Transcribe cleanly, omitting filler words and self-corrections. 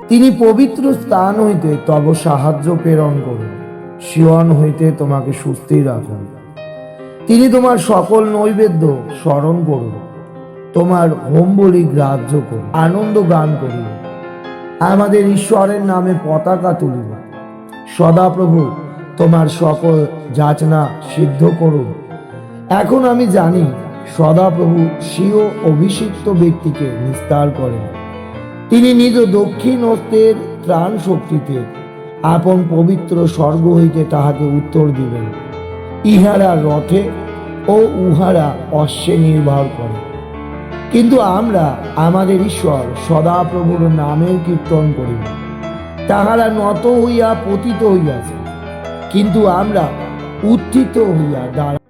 তিনি পবিত্র স্থান হইতে তব সাহায্য প্রেরণ করুন, সিয়ন হইতে তোমাকে সুস্থির রাখুন। তিনি তোমার সকল নৈবেদ্য স্মরণ করুন, তোমার হোম বলি গ্রাহ্য করুন, আনন্দ গান করিব, আমাদের ঈশ্বরের নামে পতাকা তুলিব। সদাপ্রভু তোমার সকল যাচনা সিদ্ধ করুন। এখন আমি জানি সদাপ্রভু স্বীয় অভিষিক্ত ব্যক্তিকে নিস্তার করেন। তিনি নিজ দক্ষিণ হস্তের ত্রাণ শক্তিতে আপন পবিত্র স্বর্গ হইতে তাহাকে উত্তর দিবেন। ইহারা রথে ও উহারা অশ্বে নির্ভর করে, কিন্তু আমরা আমাদের ঈশ্বর সদাপ্রভুর নামের কীর্তন করিব। তাহারা নত হইয়া পতিত হইয়াছে, কিন্তু আমরা উত্থিত হইয়া দাঁড়া